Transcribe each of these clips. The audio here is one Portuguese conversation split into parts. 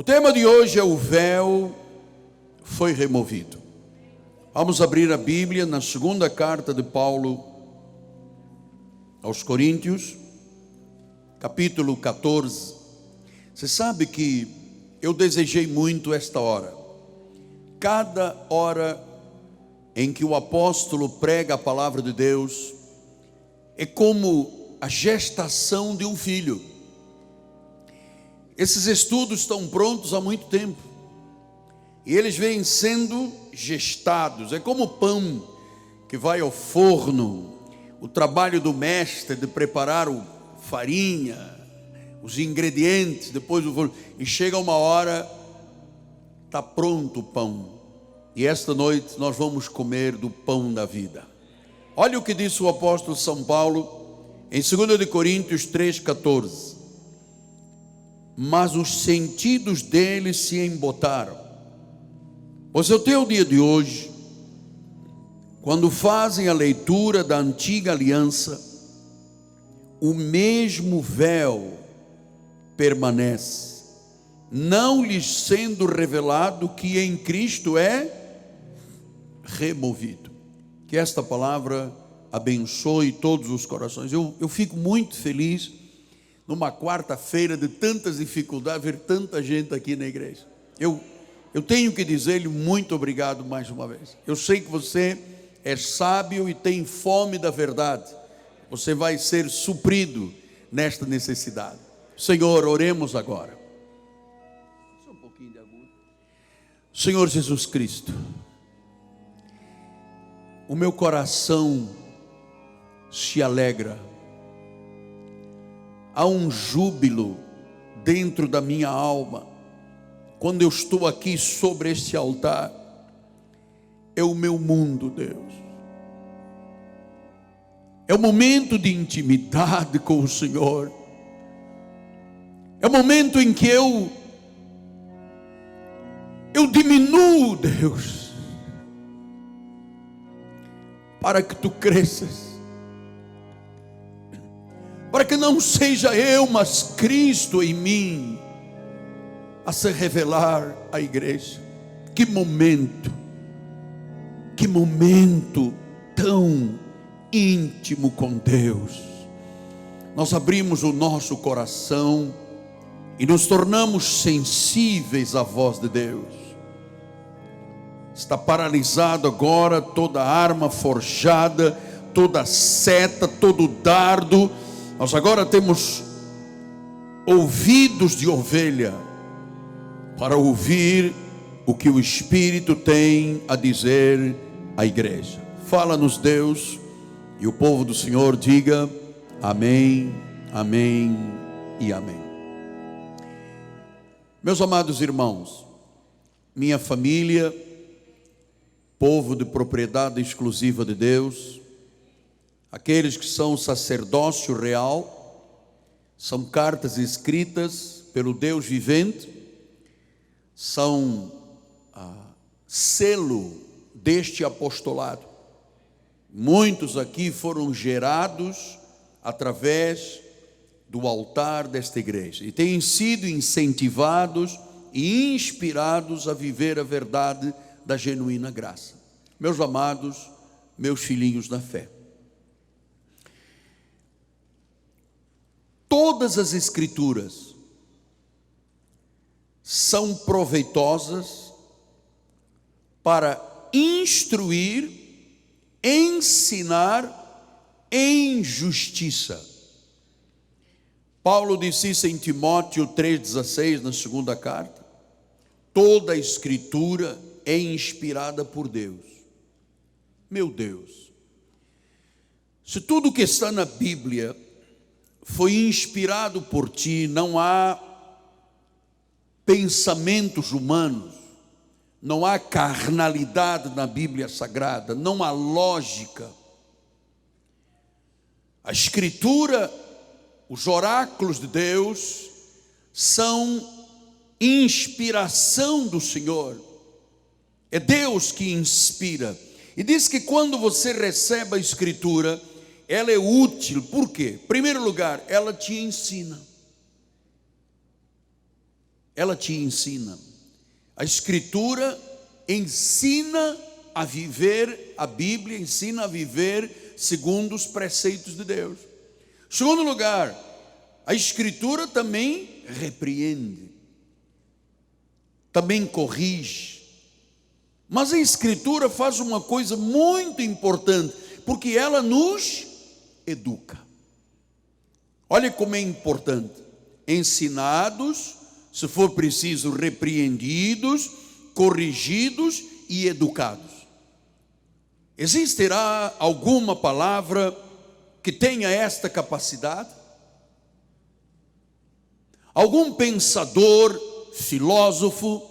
O tema de hoje é: o véu foi removido. Vamos abrir a Bíblia na segunda carta de Paulo aos Coríntios, capítulo 14. Você sabe que eu desejei muito esta hora. Cada hora em que o apóstolo prega a palavra de Deus é como a gestação de um filho. Esses estudos estão prontos há muito tempo e eles vêm sendo gestados. É como o pão que vai ao forno, o trabalho do mestre de preparar a farinha, os ingredientes, depois o forno, e chega uma hora, está pronto o pão. E esta noite nós vamos comer do pão da vida. Olha o que disse o apóstolo São Paulo em 2 Coríntios 3,14. Mas os sentidos deles se embotaram. Pois até o dia de hoje, quando fazem a leitura da antiga aliança, o mesmo véu permanece, não lhes sendo revelado que em Cristo é removido. Que esta palavra abençoe todos os corações. Eu fico muito feliz numa quarta-feira de tantas dificuldades, ver tanta gente aqui na igreja. Eu tenho que dizer-lhe muito obrigado mais uma vez. Eu sei que você é sábio e tem fome da verdade. Você vai ser suprido nesta necessidade. Senhor, oremos agora. Só um pouquinho de agudo. Senhor Jesus Cristo, o meu coração se alegra. Há um júbilo dentro da minha alma quando eu estou aqui sobre este altar. É o meu mundo, Deus. É o momento de intimidade com o Senhor. É o momento em que eu diminuo, Deus, para que Tu cresças. Para que não seja eu, mas Cristo em mim a se revelar à igreja. Que momento tão íntimo com Deus. Nós abrimos o nosso coração e nos tornamos sensíveis à voz de Deus. Está paralisado agora toda arma forjada, toda seta, todo dardo. Nós agora temos ouvidos de ovelha para ouvir o que o Espírito tem a dizer à igreja. Fala-nos, Deus, e o povo do Senhor diga amém, amém e amém. Meus amados irmãos, minha família, povo de propriedade exclusiva de Deus, aqueles que são sacerdócio real, são cartas escritas pelo Deus vivente, são selo deste apostolado. Muitos aqui foram gerados através do altar desta igreja e têm sido incentivados e inspirados a viver a verdade da genuína graça. Meus amados, meus filhinhos na fé, todas as escrituras são proveitosas para instruir, ensinar em justiça. Paulo disse isso em Timóteo 3,16, na segunda carta. Toda a escritura é inspirada por Deus. Meu Deus, se tudo que está na Bíblia foi inspirado por Ti, não há pensamentos humanos, não há carnalidade na Bíblia Sagrada, não há lógica. A Escritura, os oráculos de Deus, são inspiração do Senhor. É Deus que inspira. E diz que quando você recebe a Escritura, ela é útil. Por quê? Em primeiro lugar, ela te ensina. ela te ensina. A Escritura ensina a viver, a Bíblia ensina a viver segundo os preceitos de Deus. Segundo lugar, a Escritura também repreende, também corrige. Mas a Escritura faz uma coisa muito importante, porque ela nos educa. Olha como é importante: ensinados, se for preciso, repreendidos, corrigidos e educados. Existirá alguma palavra que tenha esta capacidade? Algum pensador, filósofo,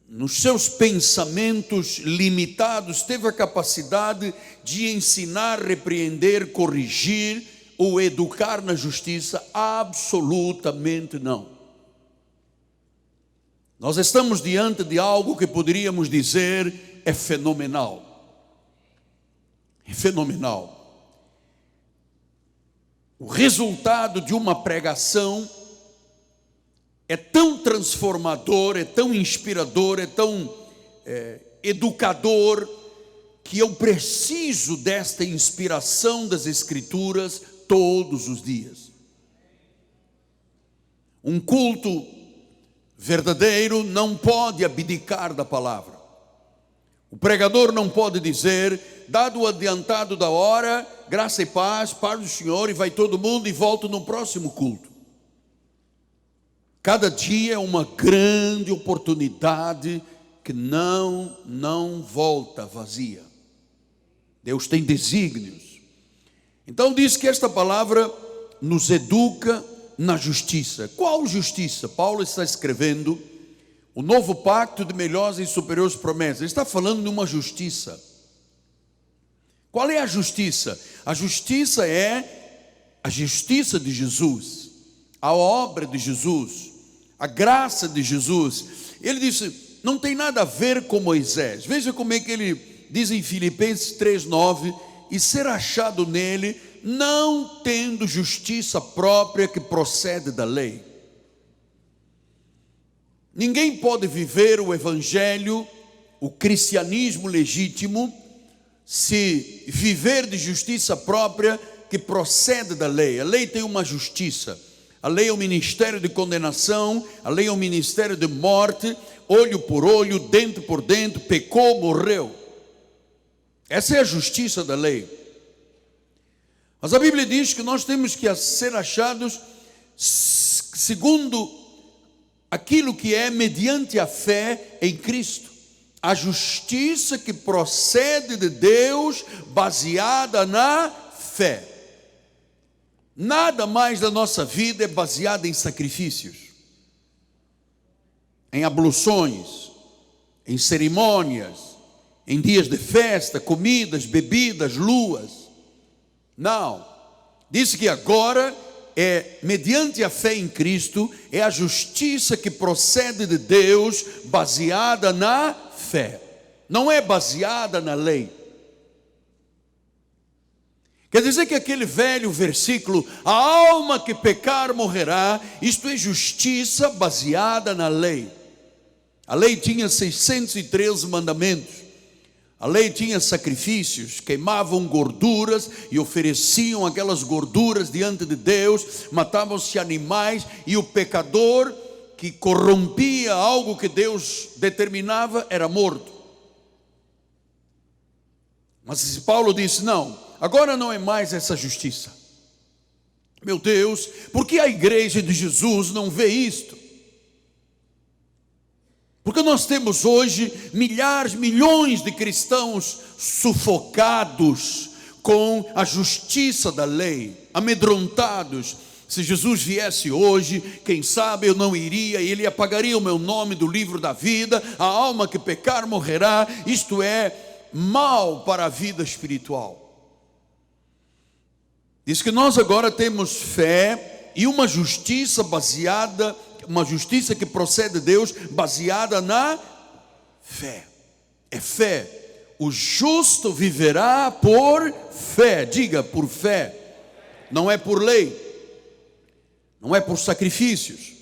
nos seus pensamentos limitados, teve a capacidade de ensinar, repreender, corrigir ou educar na justiça? Absolutamente não. Nós estamos diante de algo que poderíamos dizer é fenomenal. É fenomenal. O resultado de uma pregação é tão transformador, é tão inspirador, é tão educador, que eu preciso desta inspiração das Escrituras todos os dias. Um culto verdadeiro não pode abdicar da palavra. O pregador não pode dizer, dado o adiantado da hora, graça e paz do Senhor, e vai todo mundo e volta no próximo culto. Cada dia é uma grande oportunidade que não volta vazia. Deus tem desígnios. Então diz que esta palavra nos educa na justiça. Qual justiça? Paulo está escrevendo o novo pacto de melhores e superiores promessas. Ele está falando de uma justiça. Qual é a justiça? A justiça é a justiça de Jesus, a obra de Jesus, a graça de Jesus. Ele disse, não tem nada a ver com Moisés. Veja como é que ele diz em Filipenses 3:9, e ser achado nele, não tendo justiça própria que procede da lei. Ninguém pode viver o evangelho, o cristianismo legítimo, se viver de justiça própria que procede da lei. A lei tem uma justiça. A lei é um ministério de condenação, a lei é um ministério de morte, olho por olho, dente por dente, pecou, morreu. Essa é a justiça da lei. Mas a Bíblia diz que nós temos que ser achados segundo aquilo que é mediante a fé em Cristo. A justiça que procede de Deus, baseada na fé. Nada mais da nossa vida é baseada em sacrifícios, em abluções, em cerimônias, em dias de festa, comidas, bebidas, luas. Não, diz que agora é mediante a fé em Cristo, é a justiça que procede de Deus, baseada na fé, não é baseada na lei. Quer dizer que aquele velho versículo, a alma que pecar morrerá, isto é justiça baseada na lei. A lei tinha 613 mandamentos. A lei tinha sacrifícios, queimavam gorduras e ofereciam aquelas gorduras diante de Deus, matavam-se animais, e o pecador que corrompia algo que Deus determinava era morto. Mas Paulo disse, não, agora não é mais essa justiça. Meu Deus, por que a igreja de Jesus não vê isto? Porque nós temos hoje milhares, milhões de cristãos sufocados com a justiça da lei, amedrontados. Se Jesus viesse hoje, quem sabe eu não iria, e ele apagaria o meu nome do livro da vida, a alma que pecar morrerá. Isto é mal para a vida espiritual. Diz que nós agora temos fé e uma justiça baseada, uma justiça que procede de Deus, baseada na fé. É fé. O justo viverá por fé. Diga, por fé. Não é por lei, não é por sacrifícios,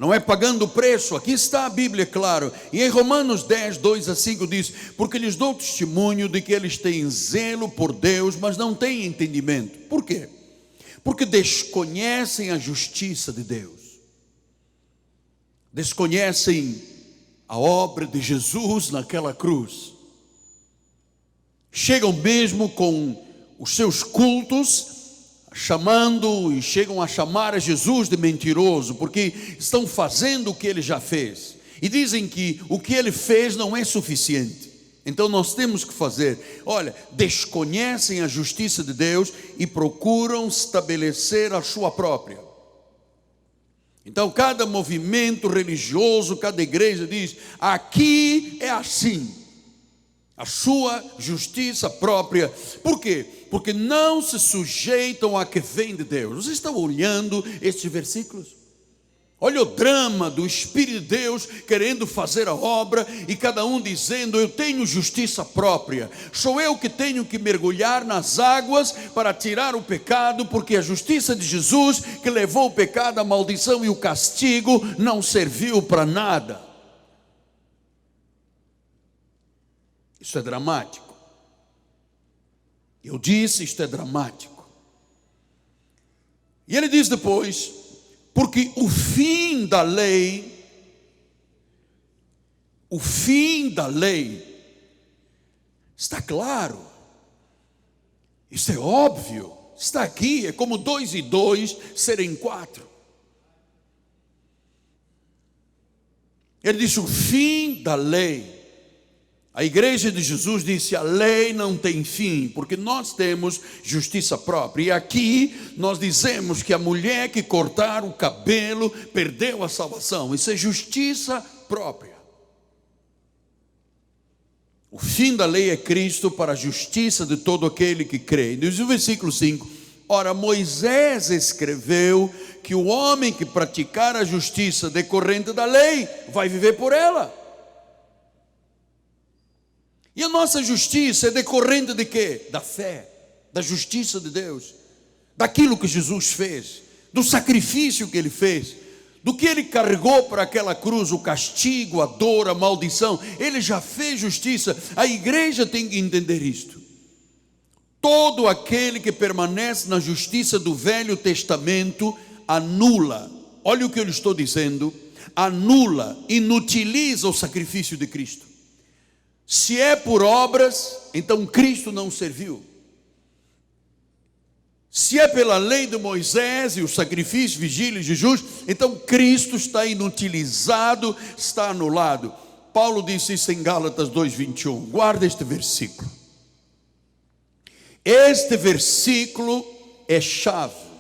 Não é pagando o preço, aqui está a Bíblia, claro. E em Romanos 10, 2 a 5 diz: porque lhes dou testemunho de que eles têm zelo por Deus, mas não têm entendimento. Por quê? Porque desconhecem a justiça de Deus. Desconhecem a obra de Jesus naquela cruz. Chegam mesmo com os seus cultos, chamando e chegam a chamar a Jesus de mentiroso, porque estão fazendo o que ele já fez, e dizem que o que ele fez não é suficiente. Então nós temos que fazer, olha, desconhecem a justiça de Deus e procuram estabelecer a sua própria. Então cada movimento religioso, cada igreja diz: aqui é assim, a sua justiça própria. Por quê? Porque não se sujeitam a que vem de Deus. Vocês estão olhando estes versículos? Olha o drama do Espírito de Deus querendo fazer a obra, e cada um dizendo: eu tenho justiça própria, sou eu que tenho que mergulhar nas águas para tirar o pecado, porque a justiça de Jesus, que levou o pecado, a maldição e o castigo, não serviu para nada. Isso é dramático. Eu disse, isto é dramático. E ele diz depois: porque o fim da lei está claro, isso é óbvio, está aqui, é como 2 e 2 serem 4. Ele diz: o fim da lei. A igreja de Jesus disse: a lei não tem fim, porque nós temos justiça própria. E aqui nós dizemos que a mulher que cortar o cabelo perdeu a salvação. Isso é justiça própria. O fim da lei é Cristo para a justiça de todo aquele que crê. Diz o versículo 5: ora, Moisés escreveu que o homem que praticar a justiça decorrente da lei vai viver por ela. E a nossa justiça é decorrente de quê? Da fé, da justiça de Deus, daquilo que Jesus fez, do sacrifício que ele fez, do que ele carregou para aquela cruz, o castigo, a dor, a maldição. Ele já fez justiça. A igreja tem que entender isto. Todo aquele que permanece na justiça do Velho Testamento anula, olha o que eu lhe estou dizendo, anula, inutiliza o sacrifício de Cristo. Se é por obras, então Cristo não serviu. Se é pela lei de Moisés e o sacrifício, vigília e jejum, então Cristo está inutilizado, está anulado. Paulo disse isso em Gálatas 2:21. Guarda este versículo. Este versículo é chave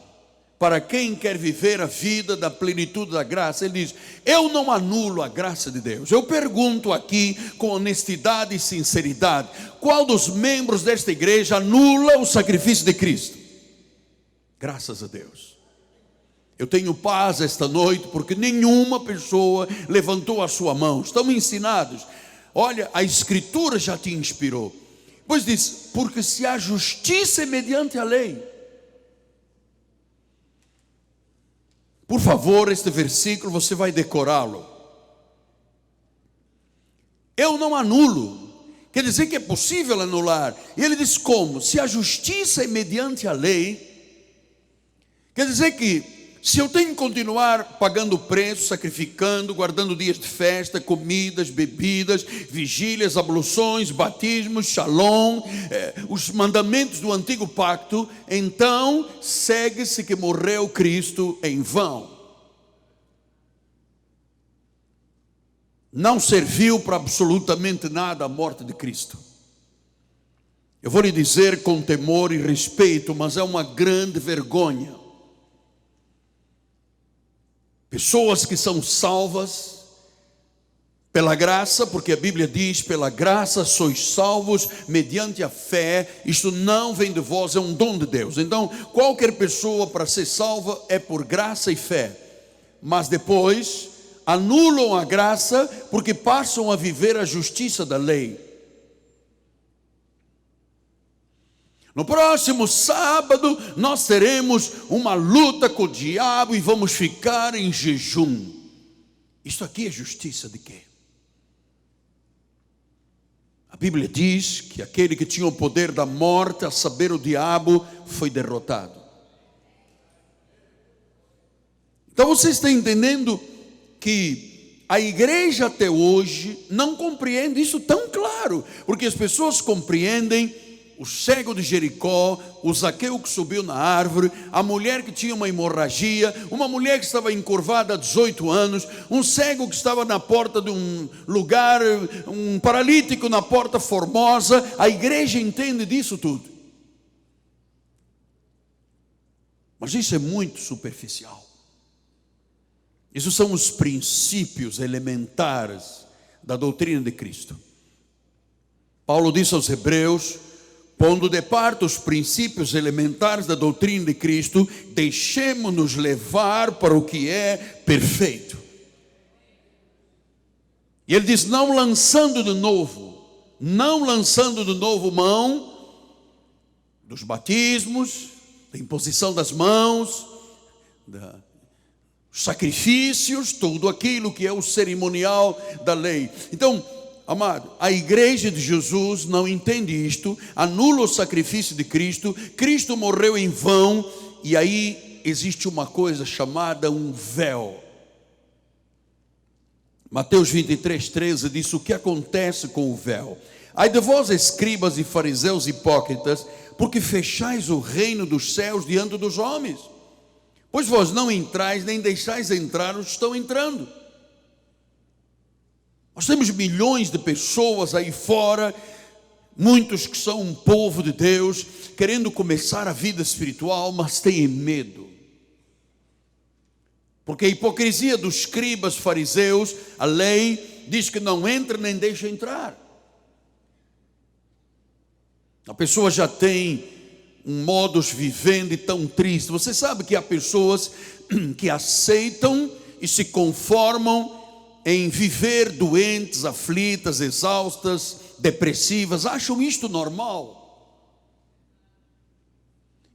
para quem quer viver a vida da plenitude da graça. Ele diz: eu não anulo a graça de Deus. Eu pergunto aqui com honestidade e sinceridade: qual dos membros desta igreja anula o sacrifício de Cristo? Graças a Deus. Eu tenho paz esta noite, porque nenhuma pessoa levantou a sua mão. Estão ensinados. Olha, a Escritura já te inspirou. Pois diz: porque se há justiça mediante a lei. Por favor, este versículo você vai decorá-lo. Eu não anulo. Quer dizer que é possível anular. E ele diz como? Se a justiça é mediante a lei, quer dizer que se eu tenho que continuar pagando preço, sacrificando, guardando dias de festa, comidas, bebidas, vigílias, abluções, batismos, shalom, os mandamentos do antigo pacto, então segue-se que morreu Cristo em vão. Não serviu para absolutamente nada a morte de Cristo. Eu vou lhe dizer com temor e respeito, mas é uma grande vergonha. Pessoas que são salvas pela graça, porque a Bíblia diz: pela graça sois salvos mediante a fé. Isto não vem de vós, é um dom de Deus. Então qualquer pessoa para ser salva é por graça e fé. Mas depois anulam a graça porque passam a viver a justiça da lei. No próximo sábado nós teremos uma luta com o diabo e vamos ficar em jejum. Isto aqui é justiça de quê? A Bíblia diz que aquele que tinha o poder da morte, a saber, o diabo, foi derrotado. Então você está entendendo que a igreja até hoje não compreende isso tão claro, porque as pessoas compreendem o cego de Jericó, o Zaqueu que subiu na árvore, a mulher que tinha uma hemorragia, uma mulher que estava encurvada há 18 anos, um cego que estava na porta de um lugar, um paralítico na porta formosa. A igreja entende disso tudo. Mas isso é muito superficial. Isso são os princípios elementares da doutrina de Cristo. Paulo disse aos Hebreus: pondo de parte os princípios elementares da doutrina de Cristo, deixemo-nos levar para o que é perfeito. E ele diz: não lançando de novo mão dos batismos, da imposição das mãos, dos sacrifícios, tudo aquilo que é o cerimonial da lei. Então, amado, a igreja de Jesus não entende isto, anula o sacrifício de Cristo. Cristo morreu em vão, e aí existe uma coisa chamada um véu. Mateus 23:13 diz: o que acontece com o véu? Ai de vós, escribas e fariseus hipócritas, porque fechais o reino dos céus diante dos homens, pois vós não entrais, nem deixais entrar os que estão entrando. Nós temos milhões de pessoas aí fora, muitos que são um povo de Deus, querendo começar a vida espiritual, mas têm medo. Porque a hipocrisia dos escribas, fariseus, a lei diz que não entra nem deixa entrar. A pessoa já tem um modus vivendi tão triste. Você sabe que há pessoas que aceitam e se conformam em viver doentes, aflitas, exaustas, depressivas, acham isto normal.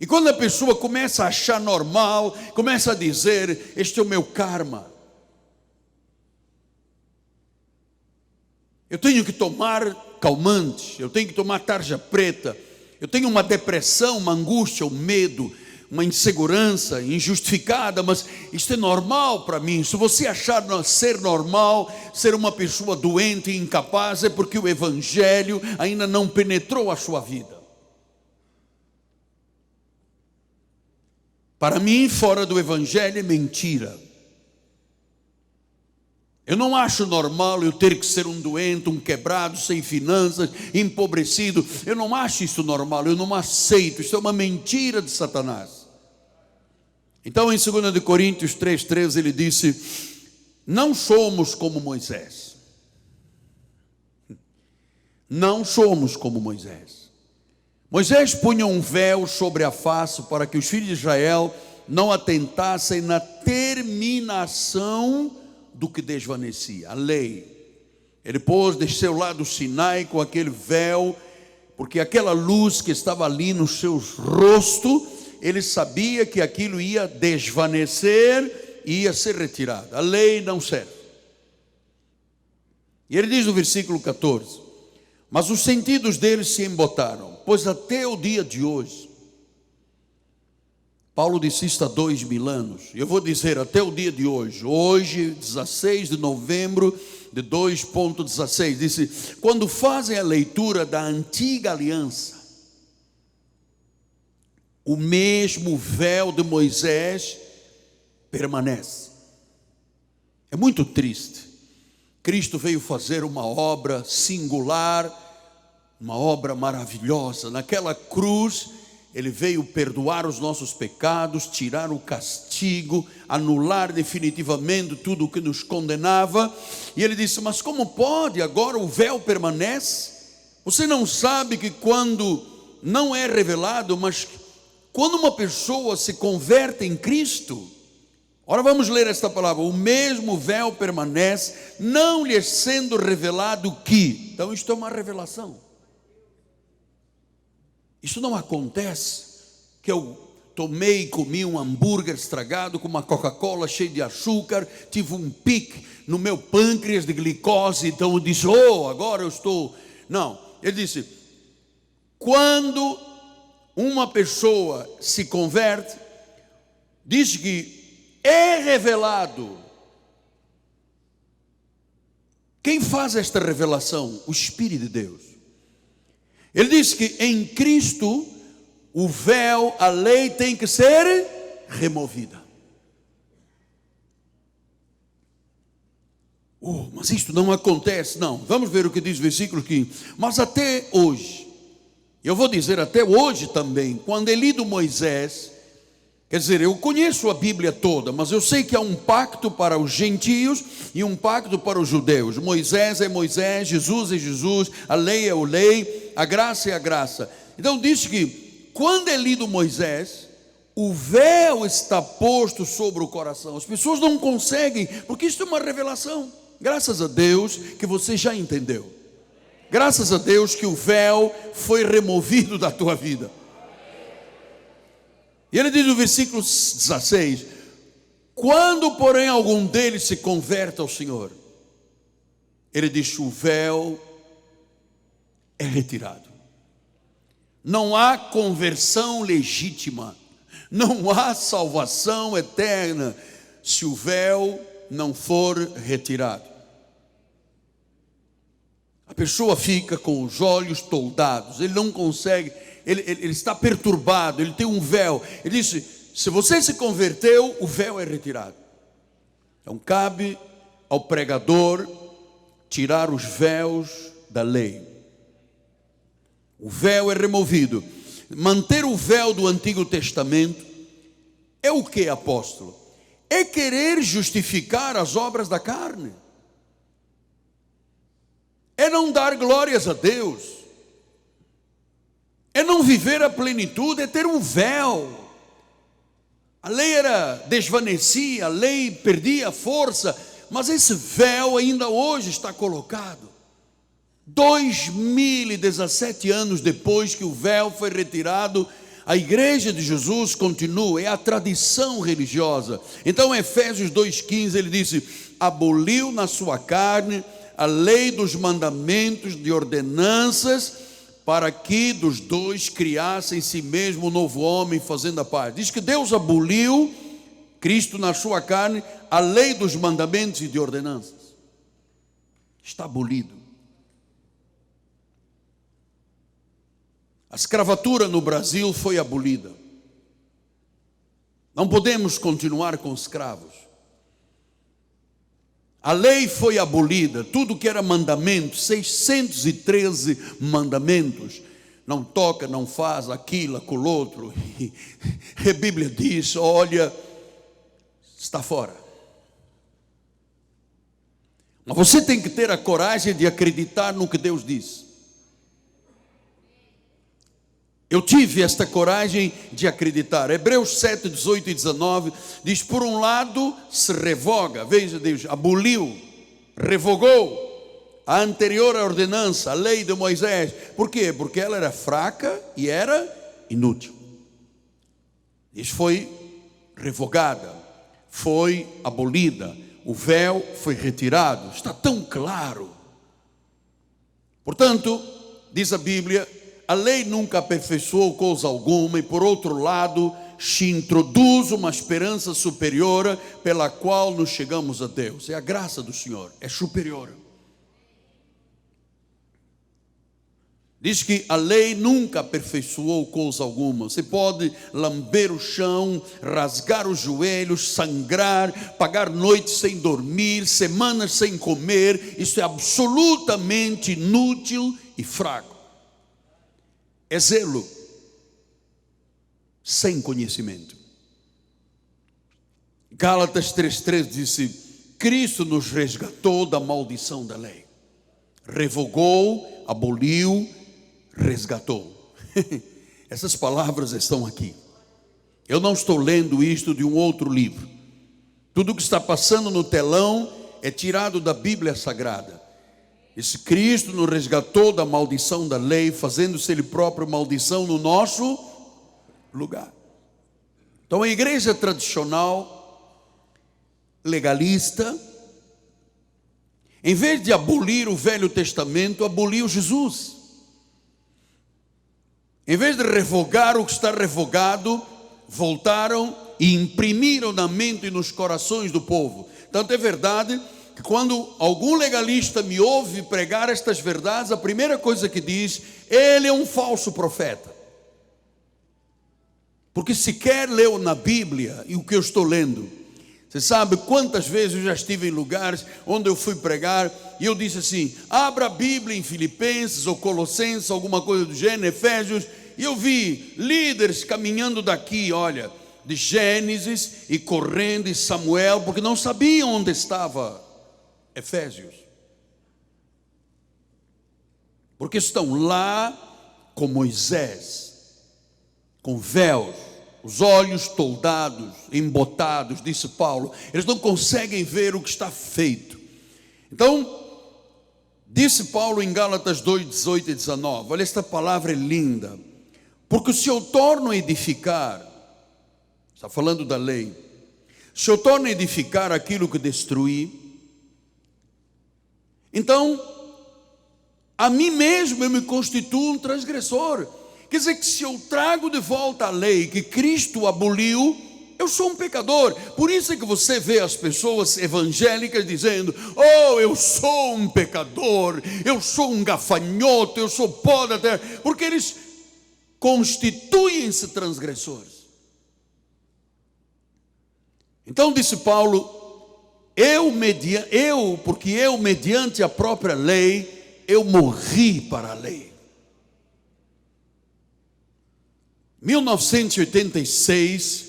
E quando a pessoa começa a achar normal, começa a dizer: este é o meu karma, eu tenho que tomar calmantes, eu tenho que tomar tarja preta, eu tenho uma depressão, uma angústia, um medo, uma insegurança injustificada, mas isto é normal para mim. Se você achar ser normal, ser uma pessoa doente e incapaz, é porque o evangelho ainda não penetrou a sua vida. Para mim, fora do evangelho é mentira. Eu não acho normal eu ter que ser um doente, um quebrado, sem finanças, empobrecido. Eu não acho isso normal, eu não aceito. Isso é uma mentira de Satanás. Então, em 2 Coríntios 3:13, ele disse: não somos como Moisés. Não somos como Moisés. Moisés punha um véu sobre a face para que os filhos de Israel não atentassem na terminação do que desvanecia, a lei. Ele desceu lá do Sinai com aquele véu, porque aquela luz que estava ali no seu rosto, ele sabia que aquilo ia desvanecer e ia ser retirado. A lei não serve. E ele diz no versículo 14: mas os sentidos deles se embotaram, pois até o dia de hoje, Paulo disse isto há 2000 anos, eu vou dizer até o dia de hoje, 16 de novembro de 2.16, disse: quando fazem a leitura da antiga aliança, o mesmo véu de Moisés permanece. É muito triste. Cristo veio fazer uma obra singular, uma obra maravilhosa. Naquela cruz, Ele veio perdoar os nossos pecados, tirar o castigo, anular definitivamente tudo o que nos condenava. E Ele disse: mas como pode? Agora o véu permanece. Você não sabe que quando não é revelado, mas quando uma pessoa se converte em Cristo, ora, vamos ler esta palavra: o mesmo véu permanece, não lhe sendo revelado que. Então isto é uma revelação. Isso não acontece que eu tomei e comi um hambúrguer estragado com uma Coca-Cola cheia de açúcar, tive um pique no meu pâncreas de glicose, então eu disse, oh, agora eu estou... Não, ele disse, quando uma pessoa se converte, diz que é revelado. Quem faz esta revelação? O Espírito de Deus. Ele diz que em Cristo, o véu, a lei tem que ser removida. Mas isto não acontece. Não, vamos ver o que diz o versículo 15. Mas até hoje, eu vou dizer até hoje também, quando é lido Moisés, quer dizer, eu conheço a Bíblia toda, mas eu sei que há um pacto para os gentios e um pacto para os judeus. Moisés é Moisés, Jesus é Jesus, a lei é a lei, a graça é a graça. Então diz que quando é lido Moisés, o véu está posto sobre o coração. As pessoas não conseguem, porque isso é uma revelação. Graças a Deus que você já entendeu. Graças a Deus que o véu foi removido da tua vida. E ele diz no versículo 16: quando porém algum deles se converte ao Senhor, ele diz, o véu é retirado. Não há conversão legítima, não há salvação eterna se o véu não for retirado. A pessoa fica com os olhos toldados, ele não consegue, ele está perturbado, ele tem um véu. Ele disse, se você se converteu, o véu é retirado. Então cabe ao pregador tirar os véus da lei. O véu é removido. Manter o véu do Antigo Testamento é o que, apóstolo? É querer justificar as obras da carne. É não dar glórias a Deus. É não viver a plenitude, é ter um véu. A lei desvanecia, a lei perdia a força, mas esse véu ainda hoje está colocado. 2017 anos depois que o véu foi retirado, a igreja de Jesus continua, é a tradição religiosa. Então Efésios 2,15 ele disse, aboliu na sua carne a lei dos mandamentos de ordenanças, para que dos dois criasse em si mesmo um novo homem, fazendo a paz. Diz que Deus aboliu, Cristo na sua carne, a lei dos mandamentos e de ordenanças. Está abolido. A escravatura no Brasil foi abolida. Não podemos continuar com escravos. A lei foi abolida, tudo que era mandamento, 613 mandamentos. Não toca, não faz aquilo, aquilo outro. E a Bíblia diz, olha, está fora. Mas você tem que ter a coragem de acreditar no que Deus diz. Eu tive esta coragem de acreditar. Hebreus 7, 18 e 19 diz, por um lado se revoga, veja Deus, aboliu, revogou a anterior ordenança, a lei de Moisés. Por quê? Porque ela era fraca e era inútil. Isso foi revogada, foi abolida, o véu foi retirado, está tão claro. Portanto, diz a Bíblia, a lei nunca aperfeiçoou coisa alguma, e por outro lado, se introduz uma esperança superior pela qual nos chegamos a Deus. É a graça do Senhor, é superior. Diz que a lei nunca aperfeiçoou coisa alguma. Você pode lamber o chão, rasgar os joelhos, sangrar, pagar noites sem dormir, semanas sem comer. Isso é absolutamente inútil e fraco. É zelo sem conhecimento. Gálatas 3,3 disse, Cristo nos resgatou da maldição da lei. Revogou, aboliu, resgatou. Essas palavras estão aqui. Eu não estou lendo isto de um outro livro. Tudo que está passando no telão é tirado da Bíblia Sagrada. Esse Cristo nos resgatou da maldição da lei, fazendo-se Ele próprio maldição no nosso lugar. Então a igreja tradicional, legalista, em vez de abolir o Velho Testamento, aboliu Jesus. Em vez de revogar o que está revogado, voltaram e imprimiram na mente e nos corações do povo. Tanto é verdade que quando algum legalista me ouve pregar estas verdades, a primeira coisa que diz, ele é um falso profeta. Porque sequer leu na Bíblia e o que eu estou lendo. Você sabe quantas vezes eu já estive em lugares onde eu fui pregar e eu disse assim, abra a Bíblia em Filipenses ou Colossenses, alguma coisa do gênero, Efésios, e eu vi líderes caminhando daqui, olha, de Gênesis e correndo em Samuel, porque não sabiam onde estava Efésios. Porque estão lá com Moisés, com véus, os olhos toldados, embotados, disse Paulo. Eles não conseguem ver o que está feito. Então, disse Paulo em Gálatas 2, 18 e 19, olha, esta palavra é linda. Porque se eu torno a edificar, está falando da lei, se eu torno a edificar aquilo que destruí, então, a mim mesmo eu me constituo um transgressor. Quer dizer que se eu trago de volta a lei que Cristo aboliu, eu sou um pecador. Por isso é que você vê as pessoas evangélicas dizendo, oh, eu sou um pecador, eu sou um gafanhoto, eu sou pó da terra, porque eles constituem-se transgressores. Então disse Paulo, porque eu mediante a própria lei, eu morri para a lei. 1986,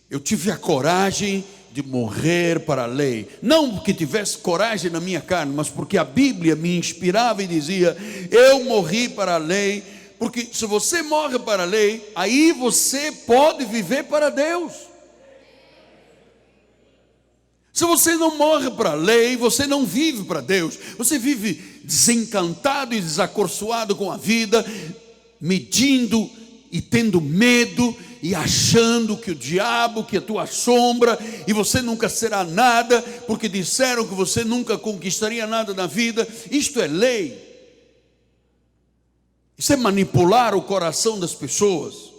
eu tive a coragem de morrer para a lei. Não porque tivesse coragem na minha carne, mas porque a Bíblia me inspirava e dizia, eu morri para a lei, porque se você morre para a lei, aí você pode viver para Deus. Se você não morre para a lei, você não vive para Deus. Você vive desencantado e desacorçoado com a vida, medindo e tendo medo e achando que o diabo, que a tua sombra, e você nunca será nada, porque disseram que você nunca conquistaria nada na vida. Isto é lei. Isso é manipular o coração das pessoas.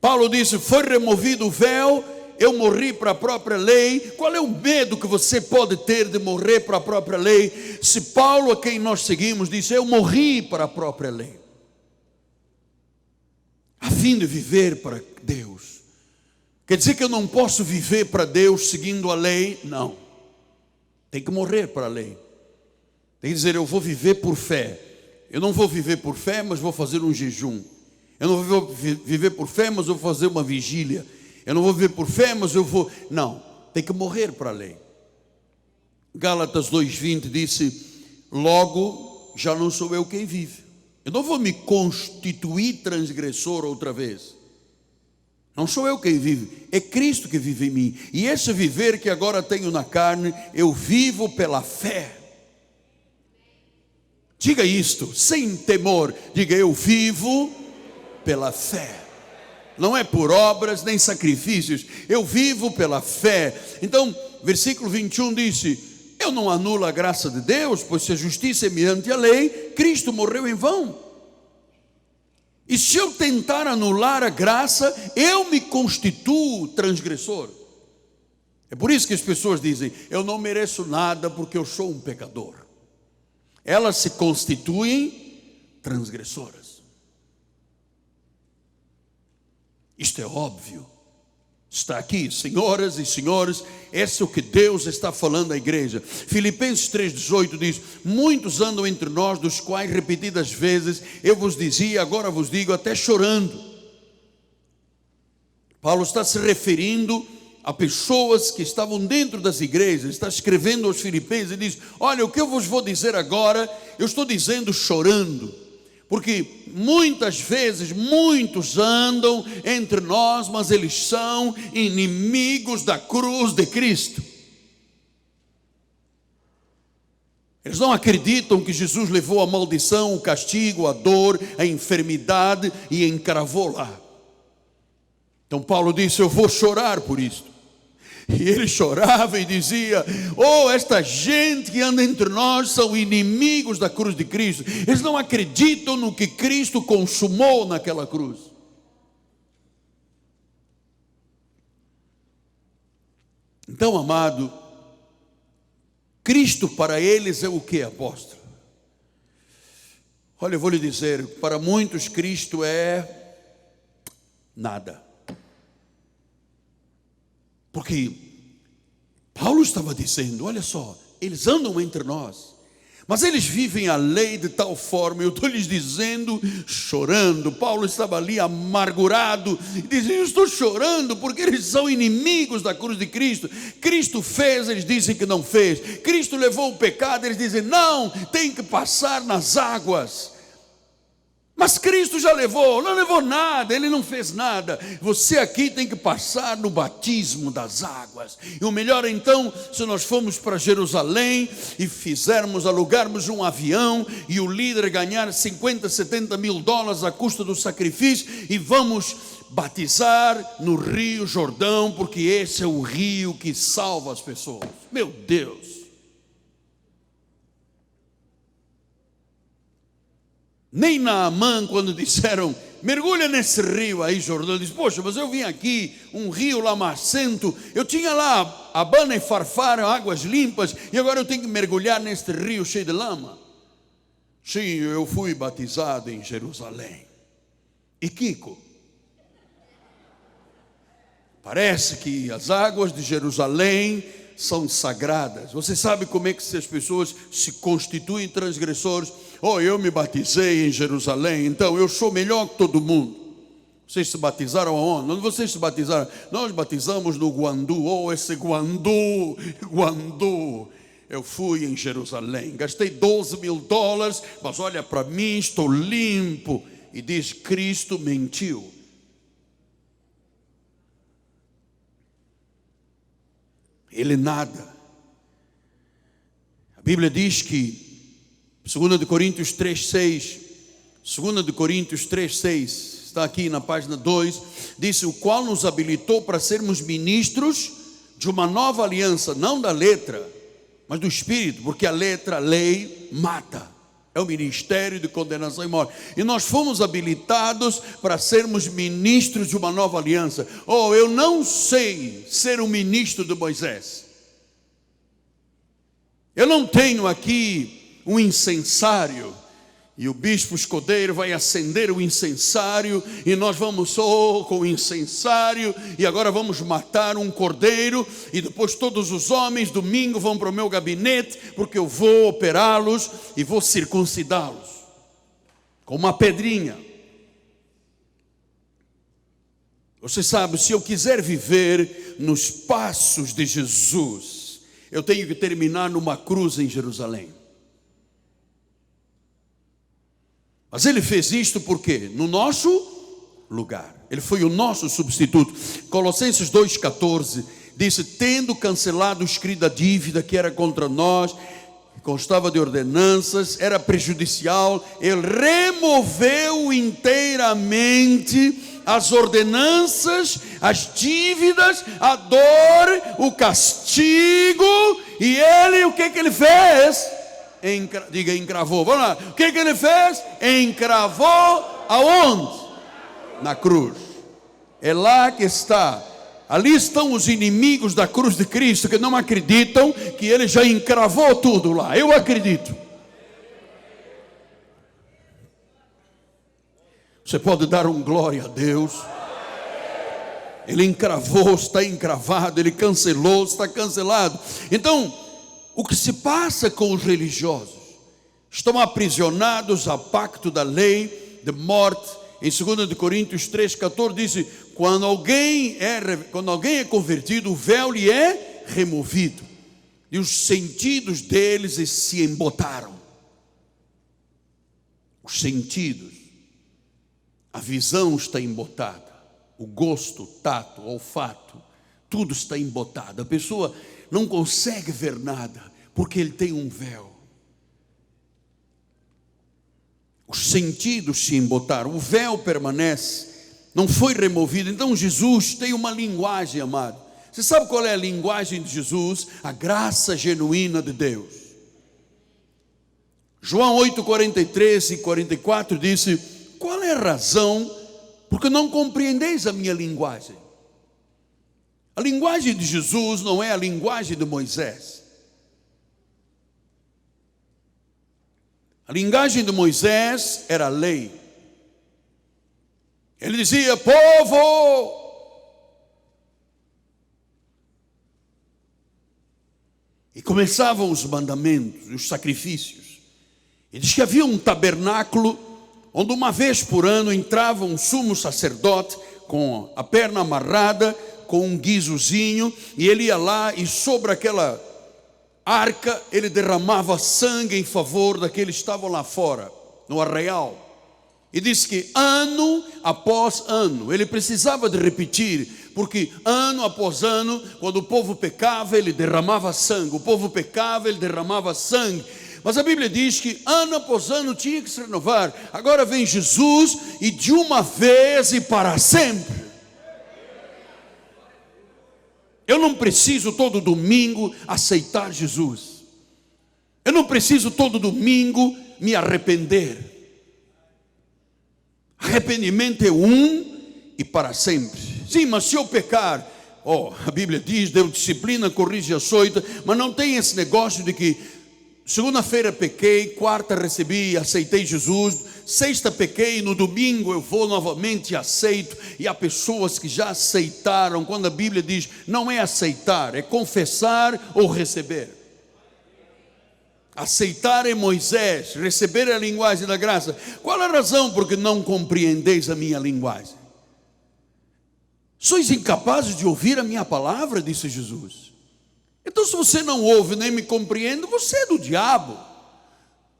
Paulo disse, foi removido o véu, eu morri para a própria lei. Qual é o medo que você pode ter de morrer para a própria lei? Se Paulo, a quem nós seguimos, disse, eu morri para a própria lei, a fim de viver para Deus. Quer dizer que eu não posso viver para Deus seguindo a lei? Não. Tem que morrer para a lei. Tem que dizer, eu vou viver por fé. Eu não vou viver por fé, mas vou fazer um jejum. Eu não vou viver por fé, mas vou fazer uma vigília. Eu não vou viver por fé, mas eu vou... Não, tem que morrer para a lei. Gálatas 2:20 disse, logo já não sou eu quem vive. Eu não vou me constituir transgressor outra vez. Não sou eu quem vive, é Cristo que vive em mim. E esse viver que agora tenho na carne, eu vivo pela fé. Diga isto, sem temor. Diga, eu vivo pela fé. Não é por obras nem sacrifícios. Eu vivo pela fé. Então, versículo 21 disse, eu não anulo a graça de Deus, pois se a justiça é mediante a lei, Cristo morreu em vão. E se eu tentar anular a graça, eu me constituo transgressor. É por isso que as pessoas dizem, eu não mereço nada porque eu sou um pecador. Elas se constituem transgressoras. Isto é óbvio. Está aqui, senhoras e senhores, esse é o que Deus está falando à igreja. Filipenses 3:18 diz, muitos andam entre nós, dos quais repetidas vezes eu vos dizia, agora vos digo, até chorando. Paulo está se referindo a pessoas que estavam dentro das igrejas, está escrevendo aos filipenses e diz, olha, o que eu vos vou dizer agora, eu estou dizendo chorando. Porque muitas vezes, muitos andam entre nós, mas eles são inimigos da cruz de Cristo. Eles não acreditam que Jesus levou a maldição, o castigo, a dor, a enfermidade e encravou lá. Então Paulo disse, eu vou chorar por isto. E ele chorava e dizia: oh, esta gente que anda entre nós são inimigos da cruz de Cristo. Eles não acreditam no que Cristo consumou naquela cruz. Então, amado, Cristo para eles é o que, apóstolo? Olha, eu vou lhe dizer, para muitos Cristo é nada. Porque Paulo estava dizendo, olha só, eles andam entre nós, mas eles vivem a lei de tal forma, eu estou lhes dizendo, chorando. Paulo estava ali amargurado, dizia, eu estou chorando porque eles são inimigos da cruz de Cristo. Cristo fez, eles dizem que não fez. Cristo levou o pecado, eles dizem, não, tem que passar nas águas. Mas Cristo já levou, não levou nada, Ele não fez nada. Você aqui tem que passar no batismo das águas. E o melhor então, se nós formos para Jerusalém e alugarmos um avião e o líder ganhar 50, 70 mil dólares à custa do sacrifício e vamos batizar no Rio Jordão, porque esse é o rio que salva as pessoas. Meu Deus! Nem Naamã, quando disseram, mergulha nesse rio aí, Jordão, ele disse, poxa, mas eu vim aqui, um rio lamacento, eu tinha lá Abana e Farfar, águas limpas, e agora eu tenho que mergulhar neste rio cheio de lama. Sim, eu fui batizado em Jerusalém. E Kiko, parece que as águas de Jerusalém são sagradas. Você sabe como é que as pessoas se constituem transgressores? Oh, eu me batizei em Jerusalém, então eu sou melhor que todo mundo. Vocês se batizaram aonde? Onde vocês se batizaram? Nós batizamos no Guandu. Oh, esse Guandu. Eu fui em Jerusalém, gastei 12 mil dólares, mas olha para mim, estou limpo. E diz, Cristo mentiu. Ele nada. A Bíblia diz que 2 Coríntios 3,6, 2 Coríntios 3,6, está aqui na página 2, diz, o qual nos habilitou para sermos ministros de uma nova aliança, não da letra, mas do Espírito, porque a letra, a lei, mata, é o ministério de condenação e morte, e nós fomos habilitados para sermos ministros de uma nova aliança. Oh, eu não sei ser um ministro de Moisés, eu não tenho aqui um incensário, e o bispo escudeiro vai acender o incensário, e nós vamos com o incensário, e agora vamos matar um cordeiro, e depois todos os homens, domingo, vão para o meu gabinete, porque eu vou operá-los, e vou circuncidá-los, com uma pedrinha. Você sabe, se eu quiser viver nos passos de Jesus, eu tenho que terminar numa cruz em Jerusalém. Mas ele fez isto por quê? No nosso lugar. Ele foi o nosso substituto. Colossenses 2,14 diz, tendo cancelado o escrito da dívida que era contra nós, que constava de ordenanças, era prejudicial, ele removeu inteiramente as ordenanças, as dívidas, a dor, o castigo, e ele, o que ele fez? Diga, encravou. Vamos lá, o que ele fez? Encravou aonde? Na cruz. É lá que está. Ali estão os inimigos da cruz de Cristo, que não acreditam que ele já encravou tudo lá. Eu acredito. Você pode dar um glória a Deus. Ele encravou, está encravado. Ele cancelou, está cancelado. Então, o que se passa com os religiosos? Estão aprisionados ao pacto da lei de morte. Em 2 Coríntios 3,14 diz, quando alguém é convertido, o véu lhe é removido, e os sentidos deles se embotaram. Os sentidos, a visão está embotada, o gosto, o tato, o olfato, tudo está embotado. A pessoa não consegue ver nada, porque ele tem um véu. Os sentidos se embotaram, o véu permanece, não foi removido. Então Jesus tem uma linguagem, amado. Você sabe qual é a linguagem de Jesus? A graça genuína de Deus. João 8, 43 e 44 disse: qual é a razão porque não compreendeis a minha linguagem? A linguagem de Jesus não é a linguagem de Moisés. A linguagem de Moisés era a lei. Ele dizia: povo, e começavam os mandamentos, os sacrifícios. E diz que havia um tabernáculo onde uma vez por ano entrava um sumo sacerdote com a perna amarrada, com um guizozinho, e ele ia lá e sobre aquela arca ele derramava sangue em favor daqueles que estavam lá fora, no arraial. E diz que ano após ano ele precisava de repetir, porque ano após ano, quando o povo pecava, ele derramava sangue. O povo pecava, ele derramava sangue. Mas a Bíblia diz que ano após ano tinha que se renovar. Agora vem Jesus e de uma vez e para sempre. Eu não preciso todo domingo aceitar Jesus. Eu não preciso todo domingo me arrepender. Arrependimento é um e para sempre. Sim, mas se eu pecar, a Bíblia diz, Deus disciplina, corrige, açoita, mas não tem esse negócio de que segunda-feira pequei, quarta recebi e aceitei Jesus, sexta pequei, no domingo eu vou novamente e aceito. E há pessoas que já aceitaram, quando a Bíblia diz, não é aceitar, é confessar ou receber. Aceitar é Moisés, receber a linguagem da graça. Qual a razão porque não compreendeis a minha linguagem? Sois incapazes de ouvir a minha palavra, disse Jesus. Então se você não ouve nem me compreende, você é do diabo.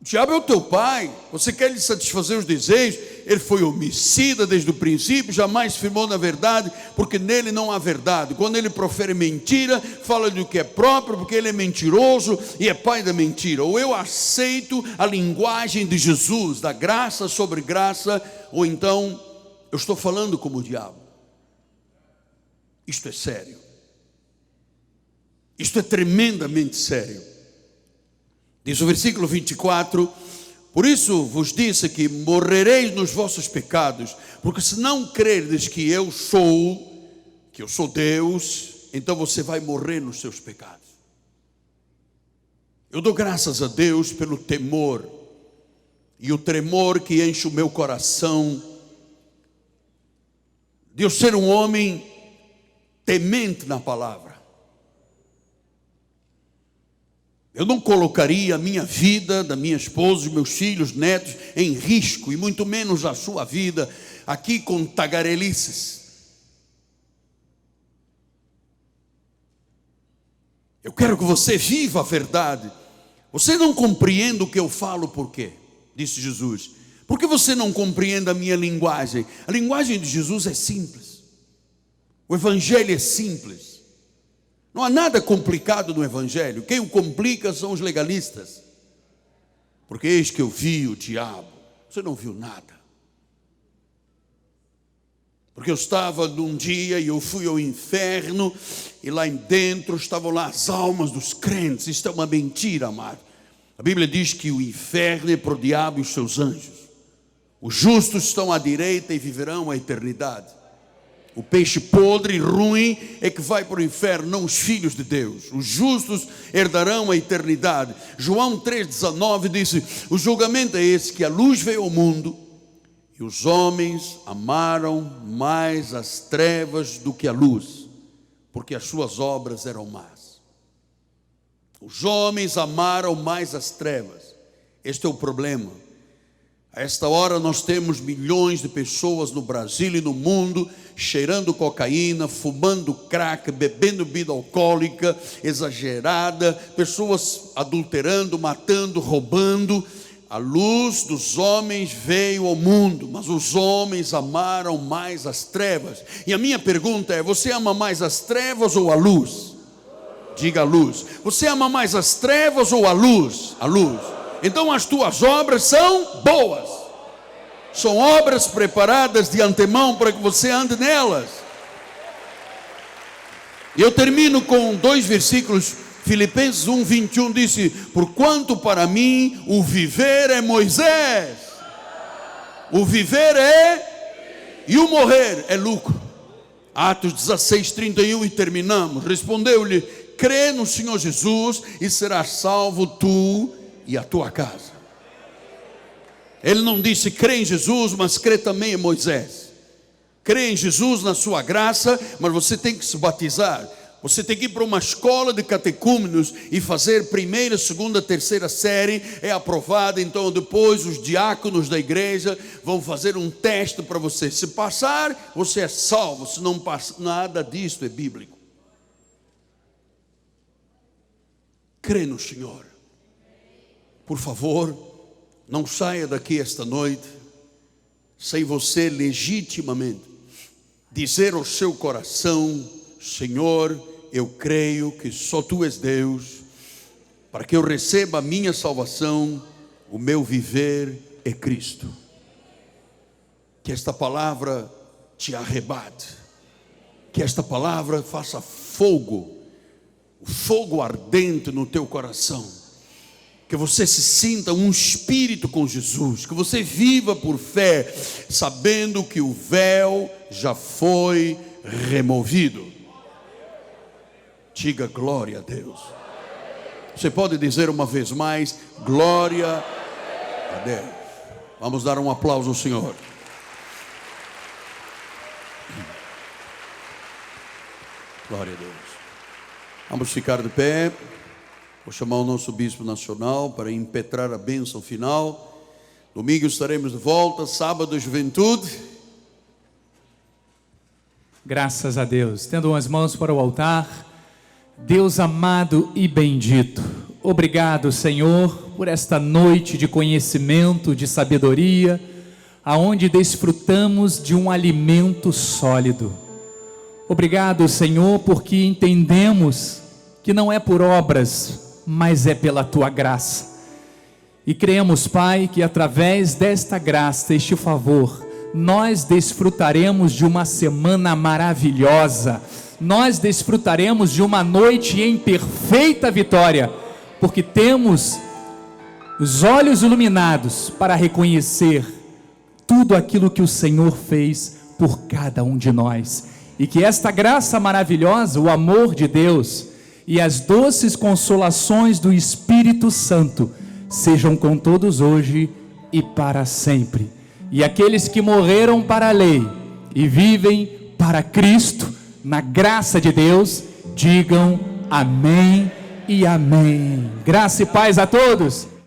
O diabo é o teu pai. Você quer lhe satisfazer os desejos. Ele foi homicida desde o princípio, jamais firmou na verdade, porque nele não há verdade. Quando ele profere mentira, fala do que é próprio, porque ele é mentiroso e é pai da mentira. Ou eu aceito a linguagem de Jesus, da graça sobre graça, ou então eu estou falando como o diabo. Isto é sério. Isto é tremendamente sério. Diz o versículo 24: por isso vos disse que morrereis nos vossos pecados, porque se não crerdes que eu sou Deus, então você vai morrer nos seus pecados. Eu dou graças a Deus pelo temor e o tremor que enche o meu coração, de eu ser um homem temente na palavra. Eu não colocaria a minha vida, da minha esposa, dos meus filhos, netos, em risco, e muito menos a sua vida, aqui com tagarelices. Eu quero que você viva a verdade. Você não compreende o que eu falo, por quê? Disse Jesus. Por que você não compreende a minha linguagem? A linguagem de Jesus é simples. O evangelho é simples. Não há nada complicado no evangelho. Quem o complica são os legalistas. Porque eis que eu vi o diabo. Você não viu nada. Porque eu estava num dia e eu fui ao inferno, e lá dentro estavam lá as almas dos crentes. Isto é uma mentira, amado. A Bíblia diz que o inferno é para o diabo e os seus anjos. Os justos estão à direita e viverão a eternidade. O peixe podre e ruim é que vai para o inferno, não os filhos de Deus. Os justos herdarão a eternidade. João 3,19 disse: o julgamento é esse, que a luz veio ao mundo, e os homens amaram mais as trevas do que a luz, porque as suas obras eram más. Os homens amaram mais as trevas. Este é o problema. A esta hora nós temos milhões de pessoas no Brasil e no mundo cheirando cocaína, fumando crack, bebendo bebida alcoólica exagerada, pessoas adulterando, matando, roubando. A luz dos homens veio ao mundo, mas os homens amaram mais as trevas. E a minha pergunta é: você ama mais as trevas ou a luz? Diga a luz. Você ama mais as trevas ou a luz? A luz. Então as tuas obras são boas. São obras preparadas de antemão para que você ande nelas. E eu termino com 2 versículos. Filipenses 1:21 disse: porquanto para mim o viver é Moisés, o viver e o morrer é lucro. Atos 16:31, e terminamos. Respondeu-lhe: crê no Senhor Jesus e serás salvo tu e a tua casa. Ele não disse crê em Jesus, mas crê também em Moisés. Crê em Jesus, na sua graça, mas você tem que se batizar. Você tem que ir para uma escola de catecúmenos e fazer primeira, segunda, terceira série, é aprovada. Então depois os diáconos da igreja vão fazer um teste para você. Se passar, você é salvo. Se não passar, nada disso é bíblico. Crê no Senhor. Por favor, não saia daqui esta noite sem você legitimamente dizer ao seu coração: Senhor, eu creio que só Tu és Deus. Para que eu receba a minha salvação, o meu viver é Cristo. Que esta palavra te arrebate. Que esta palavra faça fogo, o fogo ardente no teu coração. Que você se sinta um espírito com Jesus. Que você viva por fé, sabendo que o véu já foi removido. Diga glória a Deus. Você pode dizer uma vez mais: glória a Deus. Vamos dar um aplauso ao Senhor. Glória a Deus. Vamos ficar de pé. Vou chamar o nosso bispo nacional para impetrar a bênção final. Domingo estaremos de volta. Sábado, juventude. Graças a Deus. Tendo as mãos para o altar. Deus amado e bendito, obrigado, Senhor, por esta noite de conhecimento, de sabedoria, aonde desfrutamos de um alimento sólido. Obrigado, Senhor, porque entendemos que não é por obras, mas é pela Tua graça. E cremos, Pai, que através desta graça, este favor, nós desfrutaremos de uma semana maravilhosa. Nós desfrutaremos de uma noite em perfeita vitória, porque temos os olhos iluminados para reconhecer tudo aquilo que o Senhor fez por cada um de nós. E que esta graça maravilhosa, o amor de Deus e as doces consolações do Espírito Santo sejam com todos hoje e para sempre. E aqueles que morreram para a lei e vivem para Cristo, na graça de Deus, digam amém e amém. Graça e paz a todos.